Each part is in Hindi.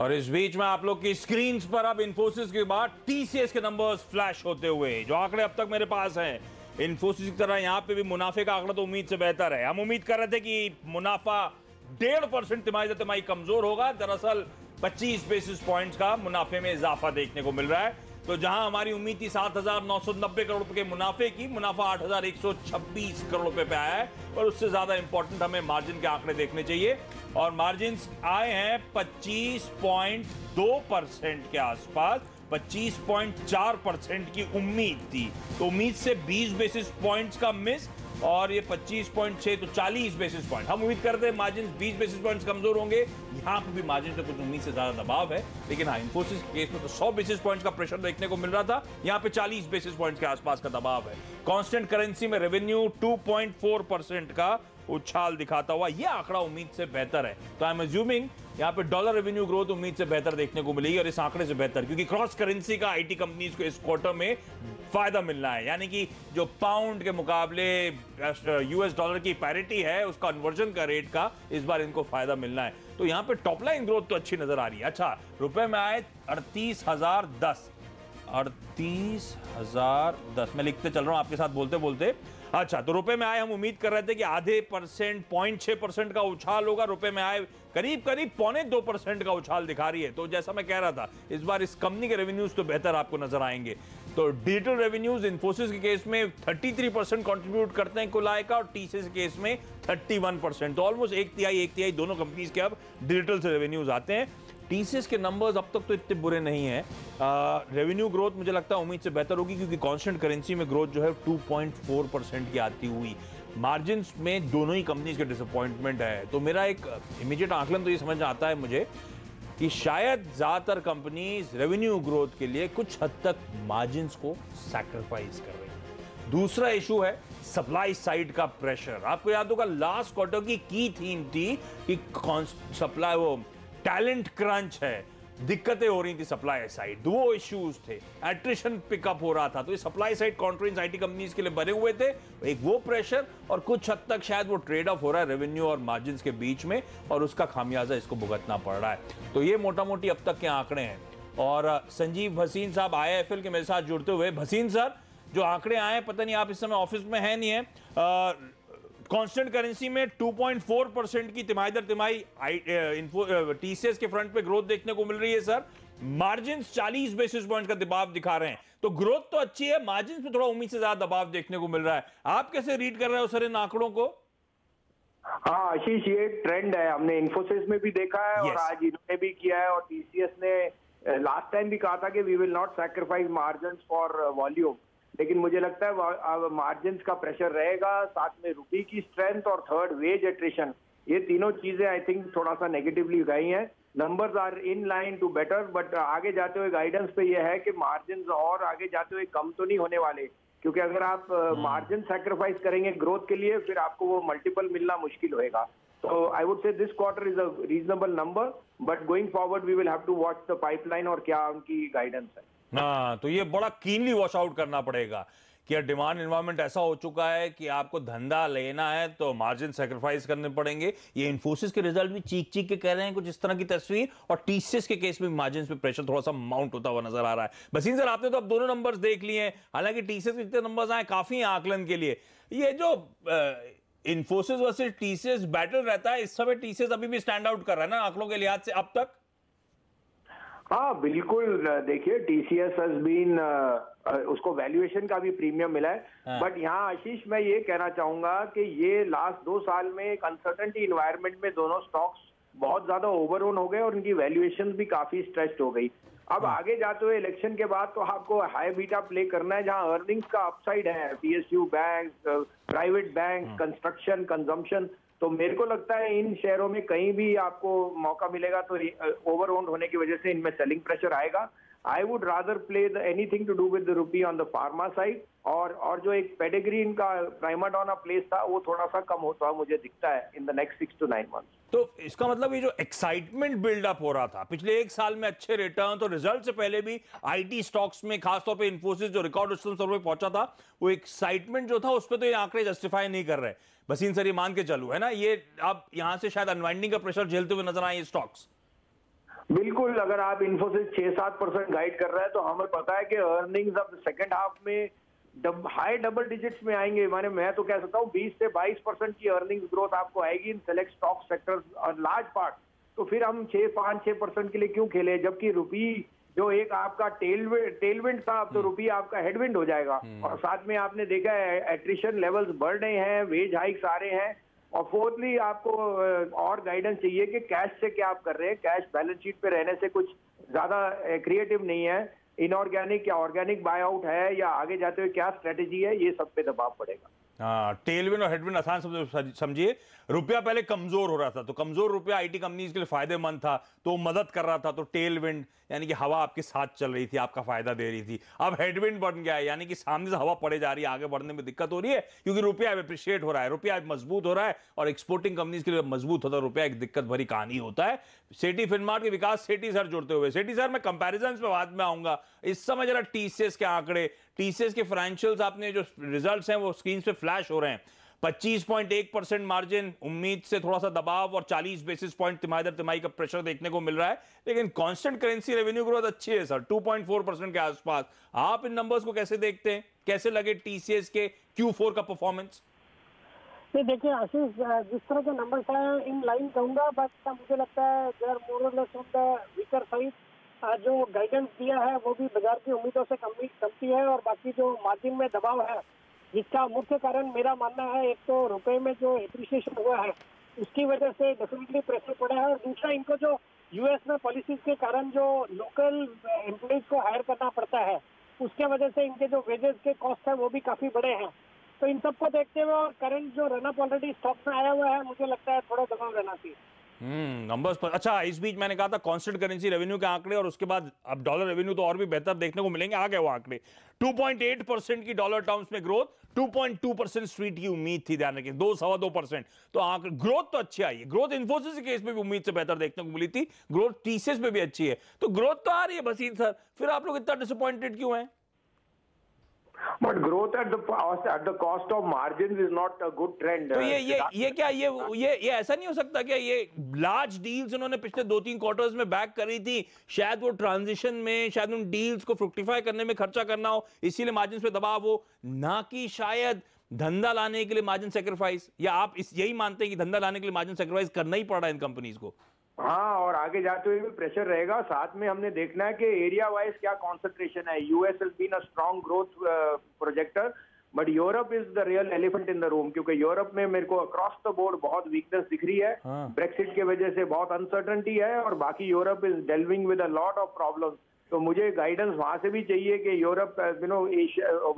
और इस बीच में आप लोग की स्क्रीन पर अब इन्फोसिस के बाद टीसीएस के नंबर्स फ्लैश होते हुए, जो आंकड़े अब तक मेरे पास हैं इन्फोसिस की तरह यहां पे भी मुनाफे का आंकड़ा तो उम्मीद से बेहतर है। हम उम्मीद कर रहे थे कि मुनाफा 1.5% तिमाही तिमाही कमजोर होगा। दरअसल 25 बेसिस पॉइंट्स का मुनाफे में इजाफा देखने को मिल रहा है। तो जहां हमारी उम्मीद थी 7,990 करोड़ रुपए के मुनाफे की, मुनाफा 8,126 करोड़ रुपए पे आया है। और उससे ज्यादा इंपॉर्टेंट हमें मार्जिन के आंकड़े देखने चाहिए, और मार्जिन आए हैं 25.2% के आसपास। 25.4% की उम्मीद थी, तो उम्मीद से 20 बेसिस पॉइंट्स का मिस, और ये 25.6 तो 40 बेसिस पॉइंट। हम उम्मीद करते हैं मार्जिन 20 बेसिस पॉइंट्स कमजोर होंगे। यहां पर भी मार्जिन पे कुछ उम्मीद से ज्यादा दबाव है, लेकिन हाँ, इन्फोसिस के केस में तो 100 बेसिस पॉइंट्स का प्रेशर देखने को मिल रहा था, यहां पे 40 बेसिस पॉइंट्स के आसपास का दबाव है। कांस्टेंट करेंसी में रेवेन्यू 2.4% का उछाल दिखाता हुआ, यह आंकड़ा उम्मीद से बेहतर है। तो आई एम अज्यूमिंग यहां पे डॉलर रेवेन्यू ग्रोथ उम्मीद से बेहतर देखने को मिलेगी, और इस आंकड़े से बेहतर, क्योंकि क्रॉस करेंसी का आईटी कंपनीज को इस क्वार्टर में फायदा मिलना है। यानी कि जो पाउंड के मुकाबले यूएस डॉलर की पैरिटी है, उसका कन्वर्जन का रेट का इस बार इनको फायदा मिलना है। तो यहां पे टॉप लाइन ग्रोथ तो अच्छी नजर आ रही है। अच्छा, रुपए में आए 38,010। मैं लिखते चल रहा हूं आपके साथ बोलते बोलते। अच्छा, तो रुपए में आए हम उम्मीद कर रहे थे कि आधे परसेंट 0.6% का उछाल होगा। रुपए में आए करीब करीब 0.25% का उछाल दिखा रही है। तो जैसा मैं कह रहा था, इस बार इस कंपनी के रेवेन्यूज तो बेहतर आपको नजर आएंगे। तो डिजिटल रेवेन्यूज इन्फोसिस के केस में 33% कंट्रीब्यूट करते हैं कुल आय का, और टीसीएस के केस में 31%। तो ऑलमोस्ट एक तिहाई दोनों कंपनीज के अब डिजिटल से रेवेन्यूज आते हैं। टीसीएस के नंबर्स अब तक तो इतने बुरे नहीं हैं। रेवेन्यू ग्रोथ मुझे लगता है उम्मीद से बेहतर होगी, क्योंकि कांस्टेंट करेंसी में ग्रोथ जो है 2.4% की आती हुई। मार्जिन्स में दोनों ही कंपनीज के डिसअपॉइंटमेंट है। तो मेरा एक इमीडिएट आकलन तो ये समझ आता है मुझे कि शायद ज्यादातर कंपनीज रेवेन्यू ग्रोथ के लिए कुछ हद तक मार्जिन्स को सैक्रिफाइस कर रही है। दूसरा इशू है सप्लाई साइड का प्रेशर। आपको याद होगा लास्ट क्वार्टर की थीम थी कि सप्लाई, वो टैलेंट क्रंच है, दिक्कतें हो रही थी सप्लाई साइड, दो इश्यूज थे, एट्रिशन पिकअप हो रहा था। तो ये सप्लाई साइड कॉन्ट्रेंट्स आईटी कंपनीज के लिए बने हुए थे, एक वो प्रेशर, और कुछ हद तक शायद वो ट्रेड ऑफ हो रहा है रेवेन्यू और मार्जिन्स के बीच में, और उसका खामियाजा इसको भुगतना पड़ रहा है। तो ये मोटा मोटी अब तक के आंकड़े हैं। और संजीव भसीन साहब आईआईएफएल के मेरे साथ जुड़ते हुए। भसीन सर, जो आंकड़े आए, पता नहीं आप इस समय ऑफिस में है नहीं है, कांस्टेंट करेंसी में 2.4% की तिमाही दर तिमाही टीसीएस के फ्रंट पे ग्रोथ देखने को मिल रही है सर। मार्जिन 40 बेसिस पॉइंट का दबाव दिखा रहे हैं। तो ग्रोथ तो अच्छी है, मार्जिन पे थोड़ा उम्मीद से ज्यादा दबाव देखने को मिल रहा है। आप कैसे रीड कर रहे हो सर इन आंकड़ों को? हाँ आशीष, ये ट्रेंड है, हमने इन्फोसिस में भी देखा है, और आज इन्होंने भी किया है। और टीसीएस ने लास्ट टाइम भी कहा था कि we will not sacrifice margin for volume, लेकिन मुझे लगता है मार्जिन का प्रेशर रहेगा, साथ में रुपये की स्ट्रेंथ और थर्ड वेज एट्रिशन, ये तीनों चीजें आई थिंक थोड़ा सा नेगेटिवली गई हैं। Numbers are in line to better, but आगे जाते हुए गाइडेंस पे ये है कि मार्जिन और आगे जाते हुए कम तो नहीं होने वाले, क्योंकि अगर आप मार्जिन सैक्रिफाइस करेंगे ग्रोथ के लिए, फिर आपको वो मल्टीपल मिलना मुश्किल होएगा। तो I would say this quarter is a reasonable number, but going forward we will have to watch the pipeline और क्या उनकी गाइडेंस है। हाँ, तो ये बड़ा कीनली वॉश आउट करना पड़ेगा कि डिमांड एनवायरनमेंट ऐसा हो चुका है कि आपको धंधा लेना है तो मार्जिन सैक्रिफाइस करने पड़ेंगे। ये इन्फोसिस के रिजल्ट भी चीख चीख के कह रहे हैं कुछ इस तरह की तस्वीर, और टीसीएस के केस में मार्जिन पे प्रेशर थोड़ा सा माउंट होता हुआ नजर आ रहा है। भसीन सर, आपने तो अब दोनों नंबर्स देख लिए हैं, हालांकि टीसीएस के जितने नंबर्स आए काफी हैं आकलन के लिए। ये जो इन्फोसिस वर्सेस टीसीएस बैटल रहता है, इस समय टीसीएस अभी भी स्टैंड आउट कर रहा है ना आंकड़ों के लिहाज से अब तक? हाँ बिल्कुल, देखिए टीसीएस हैज बीन, उसको वैल्यूएशन का भी प्रीमियम मिला है। बट यहाँ आशीष, मैं ये कहना चाहूंगा कि ये लास्ट 2 साल में एक अनसर्टेनिटी इन्वायरमेंट में दोनों स्टॉक्स बहुत ज्यादा ओवरओन हो गए, और उनकी वैल्यूएशन भी काफी स्ट्रेस्ड हो गई। अब आगे जाते हुए इलेक्शन के बाद तो आपको हाई बीटा प्ले करना है, जहां अर्निंग्स का अपसाइड है, PSU bank, private bank, construction, consumption. तो मेरे को लगता है इन शेयरों में कहीं भी आपको मौका मिलेगा तो ओवर ओन्ड होने की वजह से इनमें सेलिंग प्रेशर आएगा। I would rather play the anything to do with the rupee on the pharma side, और जो एक पेडिग्रीन का प्राइमाडोना प्लेस था वो थोड़ा सा कम होता हुआ मुझे दिखता है in the next 6 to 9 months। तो इसका मतलब ये जो एक्साइटमेंट बिल्डअप हो रहा था पिछले 1 साल में, अच्छे रिटर्न, तो रिजल्ट से पहले भी आईटी स्टॉक्स में, खासतौर पे इन्फोसिस जो रिकॉर्ड उच्चतम स्तर पे पहुंचा था, वो एक्साइटमेंट जो था उस पर तो ये आंकड़े जस्टिफाई नहीं कर रहे। भसीन सर, ये मान के चलू है ना, ये अब यहां से शायद अनवाइंडिंग का प्रेशर झेलते हुए नजर आए ये स्टॉक्स? बिल्कुल, अगर आप इन्फोसिस 6-7% गाइड कर रहे हैं तो हमें पता है कि अर्निंग्स अब सेकंड हाफ में हाई डबल डिजिट्स में आएंगे। माने मैं तो कह सकता हूँ 20 से 22% की अर्निंग्स ग्रोथ आपको आएगी इन सेलेक्ट स्टॉक सेक्टर्स और लार्ज पार्ट। तो फिर हम 5-6% के लिए क्यों खेले, जबकि रुपी जो एक आपका टेलविंड था, अब तो रुपी आपका हेडविंड हो जाएगा। और साथ में आपने देखा है एट्रिशन लेवल्स बढ़ रहे हैं, वेज हाइक्स आ रहे हैं। और फोर्थली आपको और गाइडेंस चाहिए कि कैश से क्या आप कर रहे हैं। कैश बैलेंस शीट पे रहने से कुछ ज्यादा क्रिएटिव नहीं है। इनऑर्गेनिक या ऑर्गेनिक बाय आउट है या आगे जाते हुए क्या स्ट्रेटेजी है, ये सब पे दबाव पड़ेगा। हाँ, टेलविंड और हेडविंड आसान समझिए। रुपया पहले कमजोर हो रहा था, तो कमजोर रुपया आईटी कंपनीज के लिए फायदेमंद था, तो मदद कर रहा था। तो टेलविंड यानी कि हवा आपके साथ चल रही थी, आपका फायदा दे रही थी। अब हेडविंड बन गया है, यानी कि सामने से हवा पड़े जा रही है, आगे बढ़ने में दिक्कत हो रही है, क्योंकि रुपया अप्रिशिएट हो रहा है, रुपया मजबूत हो रहा है। और एक्सपोर्टिंग कंपनीज के लिए मजबूत होता है रुपया, एक दिक्कत भरी कहानी होता है। सेठी फिनमार्ट के विकास सेठी सर जुड़ते हुए। सेठी सर, मैं कंपैरिजन पे बाद में आऊंगा। इस समय जरा टीसीएस के आंकड़े, टीसीएस के फाइनेंशियल्स, आपने जो रिजल्ट्स हैं वो स्क्रीन पे फ्लैश हो रहे हैं। 25.1% मार्जिन, उम्मीद से थोड़ा सा दबाव, और 40 बेसिस पॉइंट तिमाही दर तिमाही का प्रेशर देखने को मिल रहा है। लेकिन कांस्टेंट करेंसी रेवेन्यू ग्रोथ अच्छी है सर, 2.4% के आसपास। आप इन नंबर्स को कैसे देखते हैं, कैसे लगे टीसीएस के Q4 का परफॉर्मेंस? नहीं, देखिए आशीष, जिस तरह के नंबर्स हैं इन लाइन कहूंगा, बट मुझे लगता है दे आर मोर और less on the weaker side. जो गाइडेंस दिया है वो भी बाजार की उम्मीदों से कमती है। और बाकी जो मार्जिन में दबाव है, जिसका मुख्य कारण मेरा मानना है, एक तो रुपए में जो एप्रिसिएशन हुआ है उसकी वजह से डेफिनेटली प्रेशर पड़ा है। और दूसरा, इनको जो यूएस में पॉलिसीज के कारण जो लोकल एम्प्लॉइज को हायर करना पड़ता है, उसके वजह से इनके जो वेजेस के कॉस्ट है वो भी काफी बड़े हैं। तो इन सबको देखते हुए और करंट जो रनअप ऑलरेडी स्टॉक में आया हुआ है, मुझे लगता है थोड़ा दबाव रहना चाहिए। नंबर्स पर। अच्छा, इस बीच मैंने कहा था कांस्टेंट करेंसी रेवेन्यू के आंकड़े, और उसके बाद अब डॉलर रेवेन्यू तो और भी बेहतर देखने को मिलेंगे। आ गए वो आंकड़े, 2.8% की डॉलर टर्म्स में ग्रोथ, 2.2% स्ट्रीट की उम्मीद थी, ध्यान रखिए 2-2.25%। तो आंकड़े ग्रोथ तो अच्छी आई है। ग्रोथ इन्फोसिस के केस में भी उम्मीद से बेहतर देखने को मिली थी, ग्रोथ टीसीएस में भी अच्छी है। तो ग्रोथ तो आ रही है भसीन सर, फिर आप लोग इतना डिसअपॉइंटेड क्यों हैं? But growth at the cost of margins is not a good trend. तो ये क्या, ये ऐसा नहीं हो सकता क्या? ये लार्ज डील्स उन्होंने पिछले 2-3 क्वार्टर्स में बैक करी थी, शायद वो ट्रांजिशन में, शायद उन डील्स को फ्रुक्टिफाई करने में खर्चा करना हो, इसीलिए मार्जिन पे दबाव हो, ना कि शायद धंधा लाने के लिए मार्जिन सेक्रीफाइस। या आप यही मानते हैं कि धंधा लाने के लिए मार्जिन सेक्रीफाइस करना ही पड़ रहा है इन कंपनीज को? हाँ, और आगे जाते हुए भी प्रेशर रहेगा। साथ में हमने देखना है कि एरिया वाइज क्या कॉन्सेंट्रेशन है। US has been a strong growth projector, but Europe is the real elephant in the room, क्योंकि यूरोप में मेरे को अक्रॉस द बोर्ड बहुत वीकनेस दिख रही है। ब्रेक्सिट की वजह से बहुत अनसर्टेनिटी है, और बाकी Europe is delving with a lot of problems. तो मुझे गाइडेंस वहां से भी चाहिए कि यूरोप,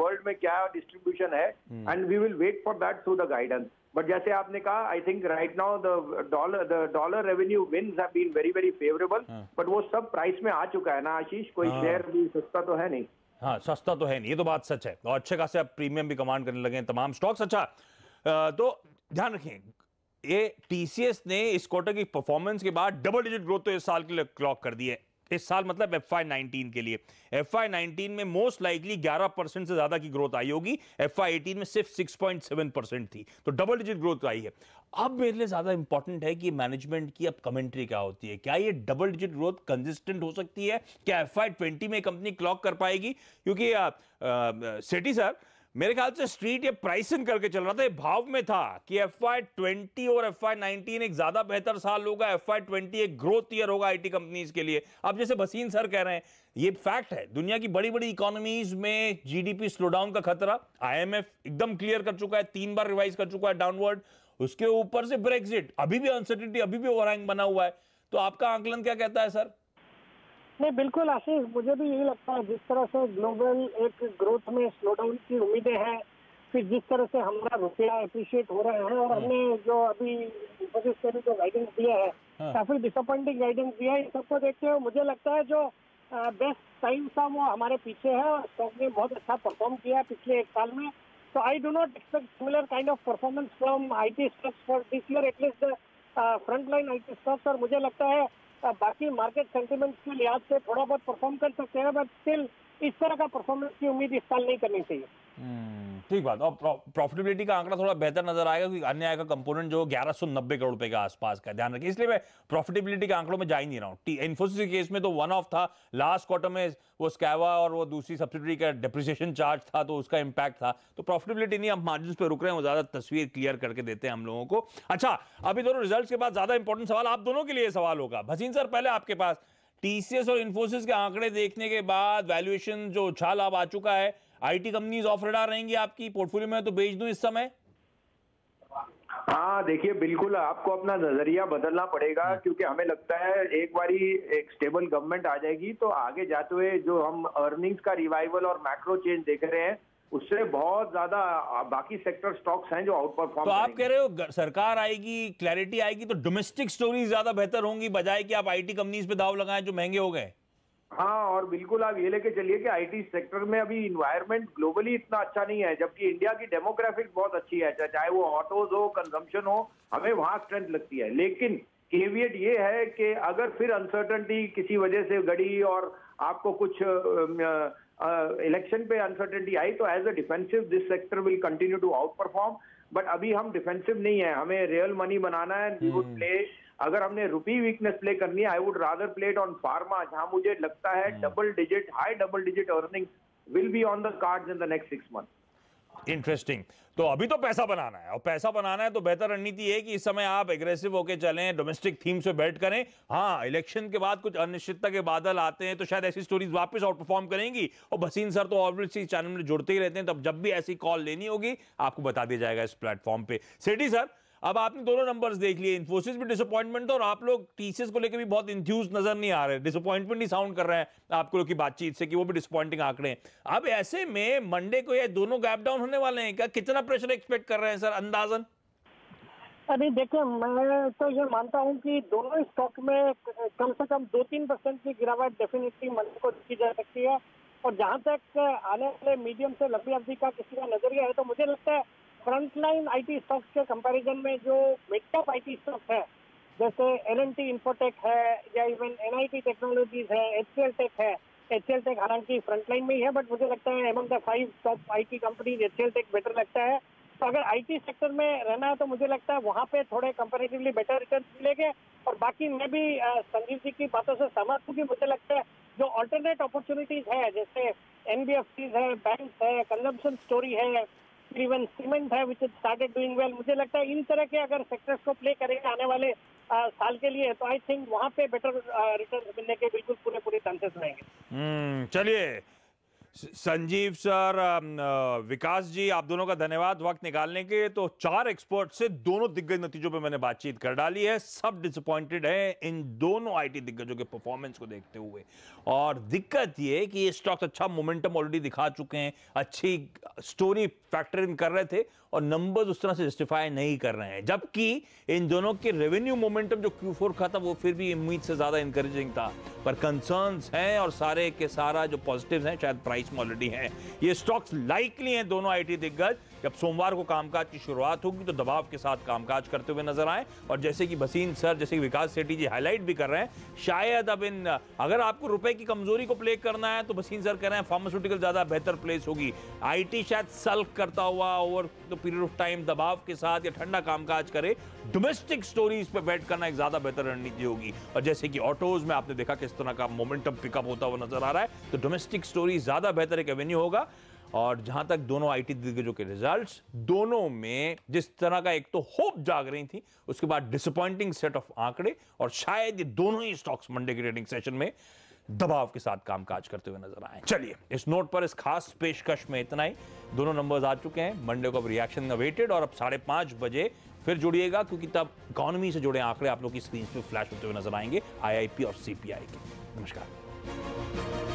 वर्ल्ड में क्या डिस्ट्रीब्यूशन है, and we will wait for that through the guidance. But जैसे आपने कहा, I think right now the dollar revenue wins have been very very favourable, but वो सब प्राइस में आ चुका है ना आशीष, कोई शेयर भी सस्ता तो है नहीं। हाँ, सस्ता तो है नहीं, ये तो बात सच है। और अच्छे खासे आप प्रीमियम भी कमांड करने लगे हैं तमाम स्टॉक्स। अच्छा, तो ध्यान रखें, ये टीसीएस ने इस क्वार्टर की परफॉर्मेंस के बाद डबल डिजिट ग्रोथ तो इस साल के लिए क्लॉक कर दी है। इस साल मतलब FY19 के लिए। FY19 में मोस्ट लाइकली 11% से ज्यादा की ग्रोथ आई होगी, FY18 में सिर्फ 6.7% थी, तो डबल डिजिट ग्रोथ आई है। अब मेरे लिए ज्यादा इंपॉर्टेंट है कि मैनेजमेंट की अब कमेंट्री क्या होती है। क्या ये डबल डिजिट ग्रोथ कंसिस्टेंट हो सकती है? क्या FY20 में कंपनी क्लॉक कर पाएगी? क्योंकि सेठी सर, मेरे ख्याल से स्ट्रीट ये प्राइस इन करके चल रहा था, ये भाव में था कि FY20 और FY19 एक ज्यादा बेहतर साल होगा, FY20 एक ग्रोथ ईयर होगा आईटी कंपनीज के लिए। अब जैसे भसीन सर कह रहे हैं, ये फैक्ट है, दुनिया की बड़ी बड़ी इकोनॉमीज में जीडीपी स्लोडाउन का खतरा IMF एकदम क्लियर कर चुका है, 3 बार रिवाइज कर चुका है डाउनवर्ड। उसके ऊपर से ब्रेक्सिट, अभी भी अनसर्टेनिटी, अभी भी ओवरहैंग बना हुआ है। तो आपका आंकलन क्या कहता है सर? नहीं, बिल्कुल आशीष, मुझे भी यही लगता है। जिस तरह से ग्लोबल एक ग्रोथ में स्लोडाउन की उम्मीदें हैं, फिर जिस तरह से हमारा रुपया अप्रिशिएट हो रहा है, और हमने जो अभी इन्फोसिस के भी जो गाइडेंस दिया है, काफी डिसअपॉइंटिंग गाइडेंस दिया है, इन सबको देखते हुए मुझे लगता है जो बेस्ट टाइम था वो हमारे पीछे है, और स्टॉक ने बहुत अच्छा परफॉर्म किया है पिछले 1 साल में। तो I do not expect similar kind of performance from IT stocks for this year, at least front line IT stocks. और मुझे लगता है बाकी मार्केट सेंटिमेंट्स के लिहाज से थोड़ा बहुत परफॉर्म कर सकते हैं, बट स्टिल इस तरह का परफॉर्मेंस की उम्मीद इस साल नहीं करनी चाहिए। ठीक बात। और प्रॉफिटेबिलिटी का आंकड़ा थोड़ा बेहतर नजर आएगा क्योंकि अन्य आय का कंपोनेंट जो 1190 करोड़ रुपए के आसपास का, ध्यान रखिए। इसलिए मैं प्रॉफिटेबिलिटी के आंकड़ों में जा ही नहीं रहा हूँ। इन्फोसिस के केस में तो वन ऑफ था, लास्ट क्वार्टर में वो स्कैवा और वो दूसरी सब्सिडरी का डेप्रिसिएशन चार्ज था तो उसका इंपैक्ट था। तो प्रॉफिटेबिलिटी नहीं, हम मार्जिन पे रुक रहे हैं, वो ज्यादा तस्वीर क्लियर करके देते हैं हम लोगों को। अच्छा, अभी दोनों रिजल्ट्स के बाद ज्यादा इंपॉर्टेंट सवाल आप दोनों के लिए सवाल होगा। भसीन सर, पहले आपके पास टीसीएस और इन्फोसिस के आंकड़े देखने के बाद वैल्यूएशन जो उछाल अब आ चुका है, आईटी कंपनीज ऑफ रडार रहेंगी आपकी पोर्टफोलियो में, तो बेच दूं इस समय? हाँ देखिए, बिल्कुल आपको अपना नजरिया बदलना पड़ेगा क्योंकि हमें लगता है एक बारी एक स्टेबल गवर्नमेंट आ जाएगी तो आगे जाते हुए जो हम अर्निंग्स का रिवाइवल और मैक्रो चेंज देख रहे हैं उससे बहुत ज्यादा बाकी सेक्टर स्टॉक्स हैं जो आउट परफॉर्म। तो आप कह रहे हो सरकार आएगी, क्लैरिटी आएगी तो डोमेस्टिक स्टोरीज ज्यादा बेहतर होंगी बजाय कि आप आईटी कंपनीज पे दाव लगाएं जो महंगे हो गए? हाँ, और बिल्कुल आप ये लेके चलिए कि आईटी सेक्टर में अभी इन्वायरमेंट ग्लोबली इतना अच्छा नहीं है, जबकि इंडिया की डेमोग्राफिक बहुत अच्छी है, चाहे वो ऑटोज हो, कंजम्पशन हो, हमें वहां स्ट्रेंथ लगती है। लेकिन केवियट ये है कि अगर फिर अनसर्टेनिटी किसी वजह से गड़ी और आपको कुछ इलेक्शन पे अनसर्टेनिटी आई तो as a defensive this sector will continue to outperform. But अभी हम डिफेंसिव नहीं है, हमें रियल मनी बनाना है। वी वुड प्ले, अगर हमने रुपी वीकनेस प्ले करनी है, आई would rather play it on pharma, जहां मुझे लगता है high double digit earning will be on the cards in the next 6 month. Interesting. तो अभी तो पैसा बनाना है, और पैसा बनाना है तो बेहतर रणनीति है कि इस समय आप एग्रेसिव होकर चलें, डोमेस्टिक थीम से बैट करें। हाँ, इलेक्शन के बाद कुछ अनिश्चितता के बादल आते हैं तो शायद ऐसी स्टोरीज वापस आउट परफॉर्म करेंगी, और भसीन सर तो ऑब्वियसली चैनल में जुड़ते ही रहते हैं, तब जब भी ऐसी कॉल लेनी होगी आपको बता दिया जाएगा इस प्लेटफॉर्म पे। सेठी सर, अब आपने दोनों नंबर्स देख लिए, इन्फोसिस भी डिसअपॉइंटमेंट था और आप लोग टीसीएस को लेकर भी बहुत इंथ्यूज नजर नहीं आ रहे, डिसअपॉइंटमेंट ही साउंड कर रहे हैं आपको लोग की बातचीत से कि वो भी डिसअपॉइंटिंग आंकड़े हैं। अब ऐसे में मंडे को ये दोनों गैप डाउन होने वाले हैं क्या? कितना प्रेशर एक्सपेक्ट कर रहे हैं सर अंदाजन? अभी देखिए, मैं तो ये मानता हूँ कि दोनों स्टॉक में कम से कम 2-3% की गिरावट डेफिनेटली मंडे को देखी जा सकती है। और जहाँ तक आने वाले मीडियम से लंबी अवधि का किसी का नजरिया है तो मुझे लगता है फ्रंटलाइन आईटी स्टॉक्स के कंपैरिजन में जो मिड कैप आईटी स्टॉक्स है, जैसे एल&टी इन्फोटेक है या इवन एनआईटी टेक्नोलॉजीज है, एचसीएल टेक है। एचसीएल टेक हालांकि फ्रंटलाइन में ही है, बट मुझे लगता है among the 5 top IT companies HCL tech better लगता है। तो अगर आईटी सेक्टर में रहना है तो मुझे लगता है वहाँ पे थोड़े कंपैरेटिवली बेटर रिटर्न मिलेंगे। और बाकी मैं भी संजीव जी की बातों से सहमत हूँ कि मुझे लगता है जो अल्टरनेट अपॉर्चुनिटीज है, जैसे एनबीएफसीज है, बैंक है, कंजम्पशन स्टोरी है, इवन सीमेंट है which is started doing well, मुझे लगता है इन तरह के अगर सेक्टर्स को प्ले करेंगे आने वाले साल के लिए तो आई थिंक वहां पे बेटर रिटर्न मिलने के बिल्कुल पूरे चांसेस रहेंगे। चलिए संजीव सर, विकास जी, आप दोनों का धन्यवाद वक्त निकालने के। तो 4 एक्सपर्ट से दोनों दिग्गज नतीजों पे मैंने बातचीत कर डाली है, सब डिसअपॉइंटेड है इन दोनों आईटी दिग्गजों के परफॉर्मेंस को देखते हुए। और दिक्कत ये है कि ये स्टॉक्स अच्छा मोमेंटम ऑलरेडी दिखा चुके हैं, अच्छी स्टोरी फैक्टर इन कर रहे थे और नंबर्स उस तरह से जस्टिफाई नहीं कर रहे हैं, जबकि इन दोनों के रेवेन्यू मोमेंटम जो Q4 का था वो फिर भी उम्मीद से ज्यादा इंकरेजिंग था। पर कंसर्न्स हैं और सारे के सारा जो पॉजिटिव्स हैं शायद प्राइस में ऑलरेडी है। ये स्टॉक्स लाइकली हैं दोनों आईटी दिग्गज, जब सोमवार को कामकाज की शुरुआत होगी तो दबाव के साथ कामकाज करते हुए नजर आए। और जैसे कि भसीन सर, जैसे कि विकास सेठी जी हाईलाइट भी कर रहे हैं, शायद अब इन अगर आपको रुपए की कमजोरी को प्ले करना है तो भसीन सर कह रहे हैं फार्मास्यूटिकल ज्यादा बेहतर प्लेस होगी। आईटी शायद सल्क करता हुआ over the period of time दबाव के साथ या ठंडा कामकाज करे, डोमेस्टिक स्टोरीज पे बैट करना एक ज्यादा बेहतर रणनीति होगी। और जैसे कि ऑटोज में आपने देखा किस तरह का मोमेंटम पिकअप होता हुआ नजर आ रहा है, तो डोमेस्टिक स्टोरी ज्यादा बेहतर एक एवेन्यू होगा। और जहां तक दोनों आईटी दिग्गजों के रिजल्ट्स, दोनों में जिस तरह का एक तो होप जाग रही थी, उसके बाद डिसअपॉइंटिंग सेट ऑफ आंकड़े, और शायद ये दोनों ही स्टॉक्स मंडे के ट्रेडिंग सेशन में दबाव के साथ कामकाज करते हुए नजर आए। चलिए इस नोट पर इस खास पेशकश में इतना ही। दोनों नंबर्स आ चुके हैं, मंडे को अब रिएक्शन अवेटेड, और अब 5:30 बजे फिर जुड़िएगा क्योंकि तब इकोनॉमी से जुड़े आंकड़े आप लोग की स्क्रीन पे फ्लैश होते हुए नजर आएंगे, आईआईपी और सीपीआई के। नमस्कार।